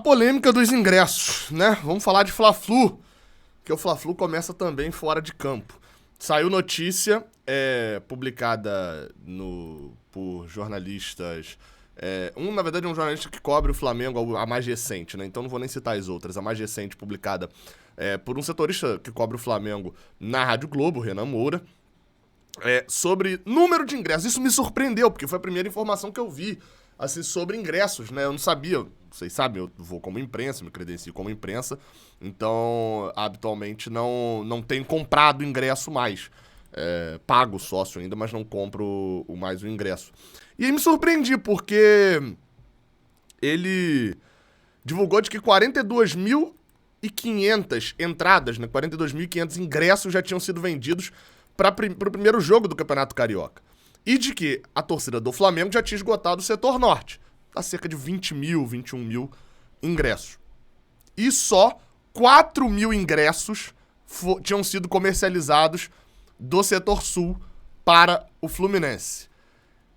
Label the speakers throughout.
Speaker 1: polêmica dos ingressos, né? Vamos falar de Fla-Flu, que o Fla-Flu começa também fora de campo. Saiu notícia publicada por jornalistas. Na verdade, é um jornalista que cobre o Flamengo, a mais recente, né? Então não vou nem citar as outras. A mais recente, publicada por um setorista que cobre o Flamengo na Rádio Globo, Renan Moura, sobre número de ingressos. Isso me surpreendeu, porque foi a primeira informação que eu vi assim, sobre ingressos, né? Eu não sabia, vocês sabem, eu vou como imprensa, me credencio como imprensa, então habitualmente não tenho comprado ingresso mais. Pago sócio ainda, mas não compro mais o ingresso. E aí me surpreendi, porque ele divulgou de que 42.500 entradas, né, 42.500 ingressos já tinham sido vendidos para o primeiro jogo do Campeonato Carioca. E de que a torcida do Flamengo já tinha esgotado o setor norte. Há cerca de 20 mil, 21 mil ingressos. E só 4 mil ingressos tinham sido comercializados do setor sul para o Fluminense.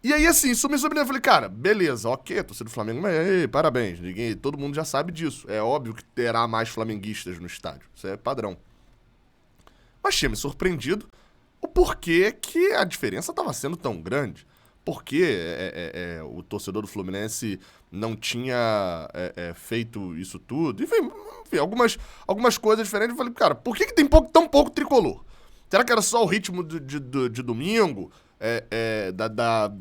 Speaker 1: E aí, assim, isso me surpreendeu. Eu falei, cara, beleza, ok, torcida do Flamengo, mas parabéns, todo mundo já sabe disso. É óbvio que terá mais flamenguistas no estádio. Isso é padrão. Mas tinha me surpreendido o porquê que a diferença estava sendo tão grande. Por que o torcedor do Fluminense não tinha feito isso tudo? Enfim, algumas coisas diferentes. Eu falei, cara, por que tem tão pouco tricolor? Será que era só o ritmo de domingo,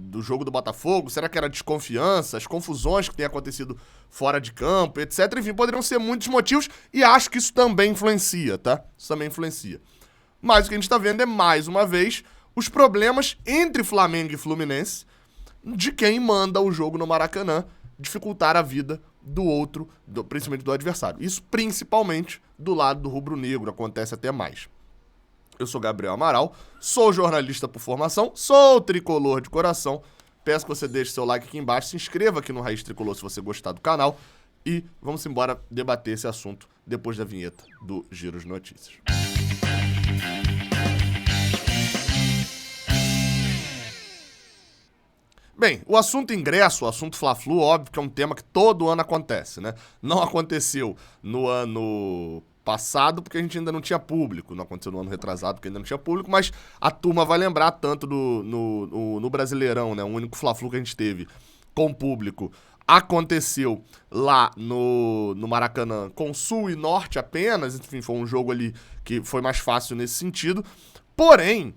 Speaker 1: do jogo do Botafogo? Será que era a desconfiança, as confusões que têm acontecido fora de campo, etc? Enfim, poderiam ser muitos motivos e acho que isso também influencia, tá? Isso também influencia. Mas o que a gente tá vendo é, mais uma vez, os problemas entre Flamengo e Fluminense de quem manda o jogo no Maracanã dificultar a vida do outro, principalmente do adversário. Isso principalmente do lado do rubro-negro, acontece até mais. Eu sou Gabriel Amaral, sou jornalista por formação, sou tricolor de coração. Peço que você deixe seu like aqui embaixo, se inscreva aqui no Raiz Tricolor se você gostar do canal e vamos embora debater esse assunto depois da vinheta do Giro de Notícias. Bem, o assunto ingresso, o assunto Fla-Flu, óbvio que é um tema que todo ano acontece, né? Não aconteceu no ano passado porque a gente ainda não tinha público, não aconteceu no ano retrasado porque ainda não tinha público, mas a turma vai lembrar tanto no Brasileirão, né? O único Fla-Flu que a gente teve com público aconteceu lá no Maracanã com Sul e Norte apenas, enfim, foi um jogo ali que foi mais fácil nesse sentido, porém,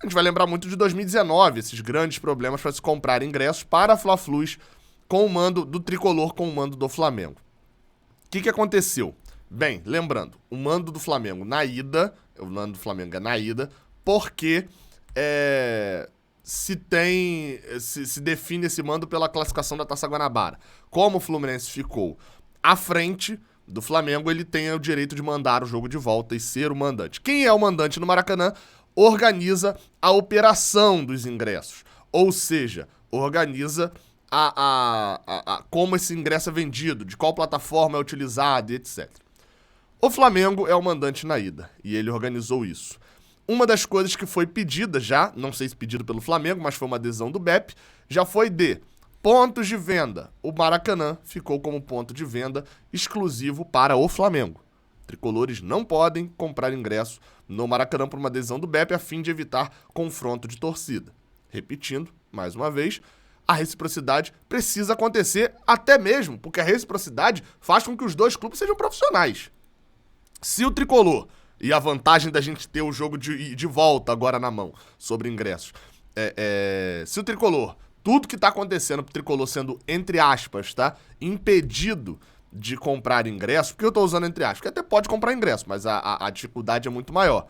Speaker 1: a gente vai lembrar muito de 2019, esses grandes problemas para se comprar ingressos para Fla-Flus com o mando do tricolor, com o mando do Flamengo. O que aconteceu? Bem, lembrando, o mando do Flamengo na ida, porque se define esse mando pela classificação da Taça Guanabara. Como o Fluminense ficou à frente do Flamengo, ele tem o direito de mandar o jogo de volta e ser o mandante. Quem é o mandante no Maracanã organiza a operação dos ingressos, ou seja, organiza como esse ingresso é vendido, de qual plataforma é utilizado, etc. O Flamengo é o mandante na ida, e ele organizou isso. Uma das coisas que foi pedida já, não sei se pedido pelo Flamengo, mas foi uma adesão do BEP, já foi de pontos de venda. O Maracanã ficou como ponto de venda exclusivo para o Flamengo. Tricolores não podem comprar ingresso no Maracanã por uma adesão do BEP a fim de evitar confronto de torcida. Repetindo, mais uma vez, a reciprocidade precisa acontecer até mesmo, porque a reciprocidade faz com que os dois clubes sejam profissionais. Se o Tricolor, e a vantagem da gente ter o jogo de volta agora na mão, sobre ingressos, se o Tricolor, tudo que tá acontecendo pro Tricolor sendo, entre aspas, tá, impedido de comprar ingresso, porque eu tô usando entre aspas, porque até pode comprar ingresso, mas a dificuldade é muito maior.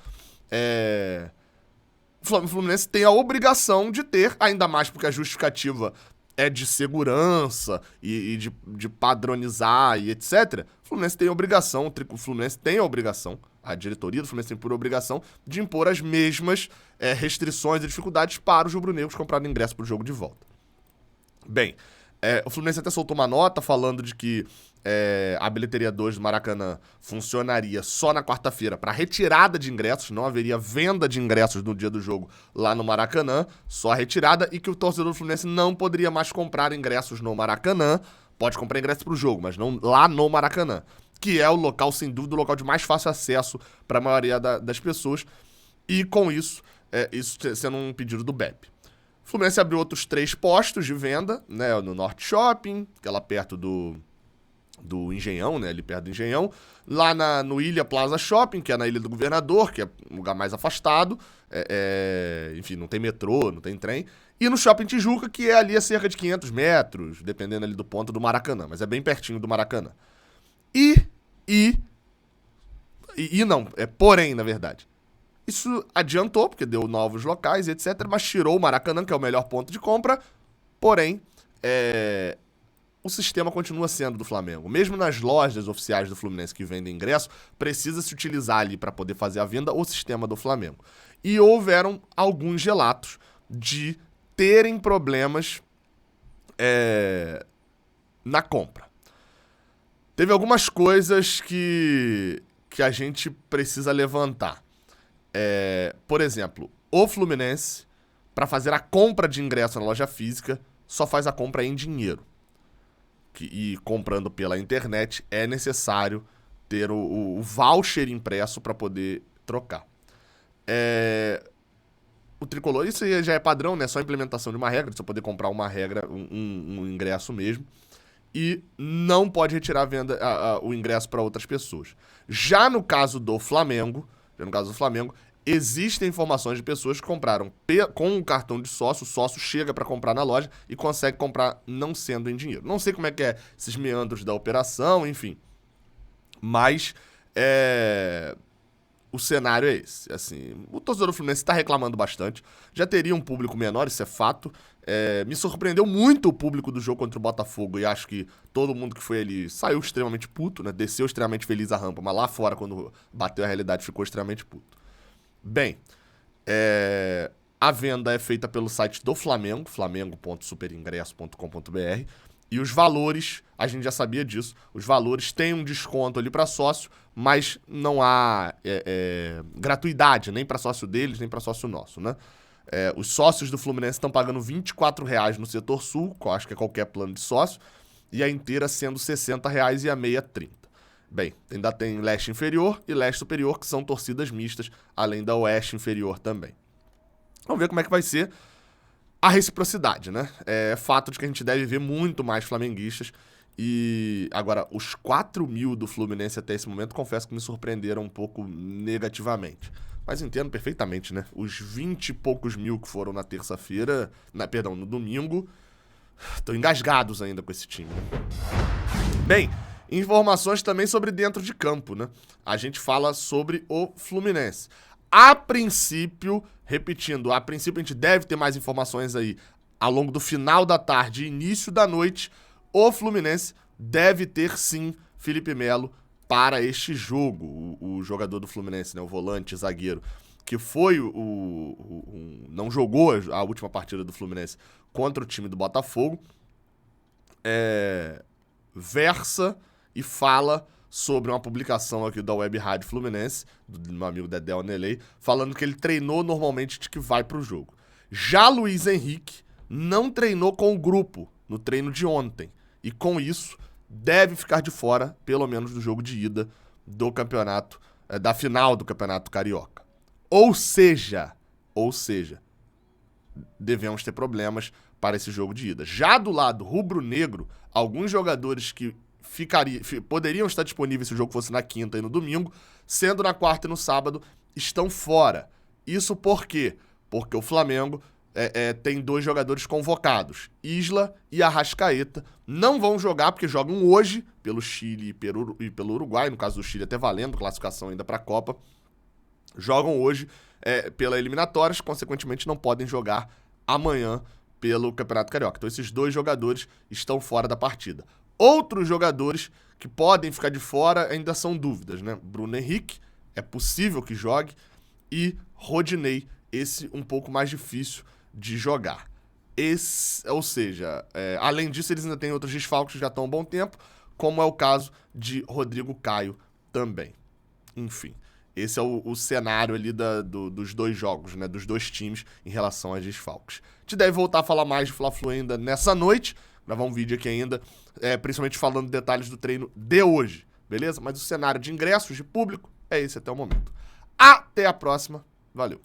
Speaker 1: O Fluminense tem a obrigação de ter, ainda mais porque a justificativa é de segurança e de padronizar e etc. O Fluminense tem a obrigação, a diretoria do Fluminense tem por obrigação de impor as mesmas restrições e dificuldades para os rubro-negros comprarem ingresso para o jogo de volta. Bem, o Fluminense até soltou uma nota falando de que a bilheteria 2 do Maracanã funcionaria só na quarta-feira para retirada de ingressos, não haveria venda de ingressos no dia do jogo lá no Maracanã, só a retirada, e que o torcedor do Fluminense não poderia mais comprar ingressos no Maracanã pode comprar ingresso pro jogo, mas não lá no Maracanã, que é o local, sem dúvida, o local de mais fácil acesso para a maioria das pessoas, e com isso, isso sendo um pedido do BEP. O Fluminense abriu outros 3 postos de venda, né, no Norte Shopping, que é lá perto do Engenhão, né, ali perto do Engenhão, lá no Ilha Plaza Shopping, que é na Ilha do Governador, que é um lugar mais afastado, enfim, não tem metrô, não tem trem, e no Shopping Tijuca, que é ali a cerca de 500 metros, dependendo ali do ponto do Maracanã, mas é bem pertinho do Maracanã. Porém, na verdade, isso adiantou, porque deu novos locais, etc, mas tirou o Maracanã, que é o melhor ponto de compra, porém, o sistema continua sendo do Flamengo. Mesmo nas lojas oficiais do Fluminense que vendem ingresso, precisa se utilizar ali para poder fazer a venda o sistema do Flamengo. E houveram alguns relatos de terem problemas na compra. Teve algumas coisas que a gente precisa levantar. Por exemplo, o Fluminense, para fazer a compra de ingresso na loja física, só faz a compra em dinheiro. E comprando pela internet é necessário ter o voucher impresso para poder trocar. O tricolor, isso já é padrão, né? Só a implementação de uma regra, você poder comprar uma regra, um ingresso mesmo. E não pode retirar a venda, o ingresso para outras pessoas. Já no caso do Flamengo, existem informações de pessoas que compraram com o cartão de sócio, o sócio chega para comprar na loja e consegue comprar não sendo em dinheiro. Não sei como é que é esses meandros da operação, enfim. Mas o cenário é esse. Assim, o torcedor do Fluminense está reclamando bastante. Já teria um público menor, isso é fato. Me surpreendeu muito o público do jogo contra o Botafogo e acho que todo mundo que foi ali saiu extremamente puto, né? Desceu extremamente feliz a rampa, mas lá fora, quando bateu a realidade, ficou extremamente puto. Bem, a venda é feita pelo site do Flamengo, flamengo.superingresso.com.br, e os valores, a gente já sabia disso, os valores têm um desconto ali para sócio, mas não há gratuidade, nem para sócio deles, nem para sócio nosso, né? Os sócios do Fluminense estão pagando R$24 no setor sul, que eu acho que é qualquer plano de sócio, e a inteira sendo R$60 e a meia R$30. Bem, ainda tem leste inferior e leste superior, que são torcidas mistas, além da oeste inferior também. Vamos ver como é que vai ser a reciprocidade, né? É fato de que a gente deve ver muito mais flamenguistas. E agora, os 4.000 do Fluminense até esse momento, confesso que me surpreenderam um pouco negativamente. Mas entendo perfeitamente, né? Os 20 e poucos mil que foram na terça-feira, no domingo, estão engasgados ainda com esse time, né? Bem, informações também sobre dentro de campo, né? A gente fala sobre o Fluminense. A princípio, repetindo, a gente deve ter mais informações aí ao longo do final da tarde e início da noite. O Fluminense deve ter, sim, Felipe Melo para este jogo. O jogador do Fluminense, né, o volante, zagueiro, que foi não jogou a última partida do Fluminense contra o time do Botafogo, versa e fala sobre uma publicação aqui da Web Rádio Fluminense, do meu amigo Dedé Onelei, falando que ele treinou normalmente de que vai pro jogo. Já Luiz Henrique não treinou com o grupo no treino de ontem, e com isso deve ficar de fora, pelo menos do jogo de ida do campeonato, da final do Campeonato Carioca. Ou seja, devemos ter problemas para esse jogo de ida. Já do lado rubro-negro, alguns jogadores que poderiam estar disponíveis se o jogo fosse na quinta e no domingo, sendo na quarta e no sábado, estão fora. Isso por quê? Porque o Flamengo tem 2 jogadores convocados, Isla e Arrascaeta. Não vão jogar porque jogam hoje pelo Chile e pelo Uruguai, no caso do Chile até valendo classificação ainda para a Copa. Jogam hoje pela eliminatórias, consequentemente não podem jogar amanhã pelo Campeonato Carioca. Então esses 2 jogadores estão fora da partida. Outros jogadores que podem ficar de fora ainda são dúvidas, né? Bruno Henrique, é possível que jogue, e Rodinei, esse um pouco mais difícil de jogar. Ou seja, além disso, eles ainda têm outros desfalques que já estão há um bom tempo, como é o caso de Rodrigo Caio também. Enfim, esse é o cenário ali dos 2 jogos, né? Dos 2 times em relação aos desfalques. A gente deve voltar a falar mais de Fla-Flu ainda nessa noite. gravar um vídeo aqui ainda, principalmente falando detalhes do treino de hoje, beleza? Mas o cenário de ingressos, de público, é esse até o momento. Até a próxima, valeu!